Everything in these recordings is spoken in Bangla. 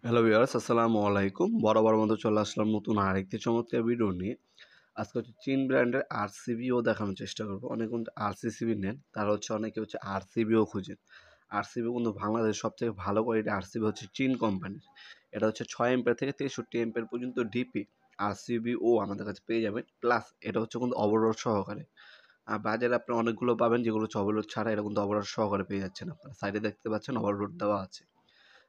হ্যালো ভিউয়ার্স, আসসালামু আলাইকুম। বরাবর মতো চলে আসলাম নতুন আরেকটি চমৎকার ভিডিও নিয়ে। আজকে হচ্ছে চীন ব্র্যান্ডের আরসিবিও দেখানোর চেষ্টা করব। অনেকে কিন্তু আরসিসিবি নেন, তারা হচ্ছে অনেকে হচ্ছে আরসিবিও খুঁজেন। আরসিবি কিন্তু বাংলাদেশের সবথেকে ভালো কোয়ালিটির আরসিবি হচ্ছে চীন কোম্পানির। এটা হচ্ছে ৬ অ্যাম্পিয়ার থেকে ৬৩ অ্যাম্পিয়ার পর্যন্ত ডিপি আরসিবিও আমাদের কাছে পেয়ে যাবেন। প্লাস এটা হচ্ছে কিন্তু ওভারলোড সহকারে। বাজারে আপনারা অনেকগুলো পাবেন যেগুলো হচ্ছে ওভারলোড ছাড়া, এটা কিন্তু ওভারলোড সহকারে পেয়ে যাচ্ছেন আপনারা। সাইডে দেখতে পাচ্ছেন ওভারলোড দেওয়া আছে।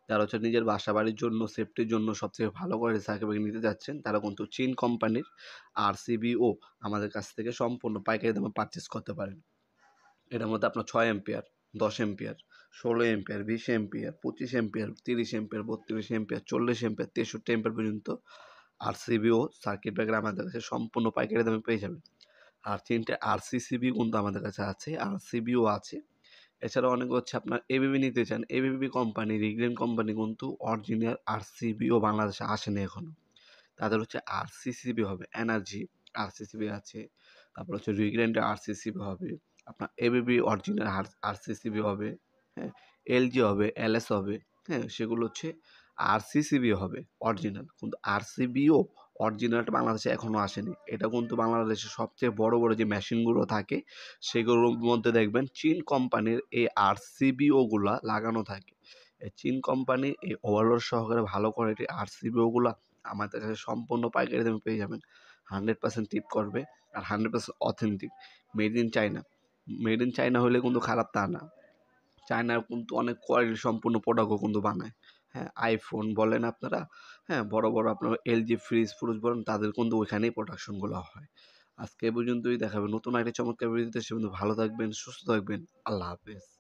যারা হচ্ছে নিজের বাসাবাড়ির জন্য সেফটির জন্য সবথেকে ভালো কোয়ালিটির সার্কিট ব্রেকার নিতে যাচ্ছেন, তারা কিন্তু চীন কোম্পানির আরসিবিও আমাদের কাছ থেকে সম্পূর্ণ পাইকারি দামে পারচেস করতে পারেন। এটার মধ্যে আপনার ৬ ampere, ১০ ampere, ১৬ ampere, ২০ ampere, ২৫ ampere, ৩০ ampere, ৩২ ampere, ৪০ ampere, ৬৩ ampere পর্যন্ত আরসিবিও সার্কিট ব্রেকার আমাদের কাছে সম্পূর্ণ পাইকারি দামে পেয়ে যাবেন। আর ৩টে আরসিসিবি কিন্তু আমাদের কাছে আছে, আরসিবিও আছে। এছাড়াও অনেকে হচ্ছে আপনার এবিবি নিতে চান। এবিবি কোম্পানি, রিগেন কোম্পানি কিন্তু অরিজিনাল আরসিবিও বাংলাদেশে আসেনি এখনো। তাদের হচ্ছে আরসিসিবি হবে, এনার্জি আরসিসিবি আছে। তারপর হচ্ছে রিগ্রেন্টের আরসিসিবি হবে। আপনার এবিবি অরিজিনাল আরসিসিবি হবে। হ্যাঁ, এলজি হবে, এলএস হবে। হ্যাঁ, সেগুলো হচ্ছে আরসিসিবি হবে অরিজিনাল। কিন্তু আরসিবিও অরিজিনালটা বাংলাদেশে এখনো আসেনি। এটা কিন্তু বাংলাদেশের সবচেয়ে বড় বড় যে মেশিনগুলো থাকে সেগুলোর মধ্যে দেখবেন চীন কোম্পানির এই আরসিবিওগুলা লাগানো থাকে। এই চীন কোম্পানি এই ওভারলোড সহকারে ভালো কোয়ালিটির আরসিবিওগুলা আমাদের কাছে সম্পূর্ণ পাইকারি দামে পেয়ে যাবেন। 100% টিপ করবে আর 100% authentic. Made in China. Made in China হলে কিন্তু খারাপ তা না। চায়নার কিন্তু অনেক কোয়ালিটি সম্পূর্ণ প্রোডাক্টও কিন্তু বানায়। হ্যাঁ, আইফোন বলেন আপনারা, হ্যাঁ, বড়, বড় আপনার এলজি ফ্রিজ বলেন, তাদের কিন্তু ওইখানেই প্রোডাকশনগুলো হয়। আজকে এ পর্যন্তই। দেখা হবে নতুন আরেকটি চমৎকার ভিডিওতে। সে পর্যন্ত ভালো থাকবেন, সুস্থ থাকবেন। আল্লাহ হাফেজ।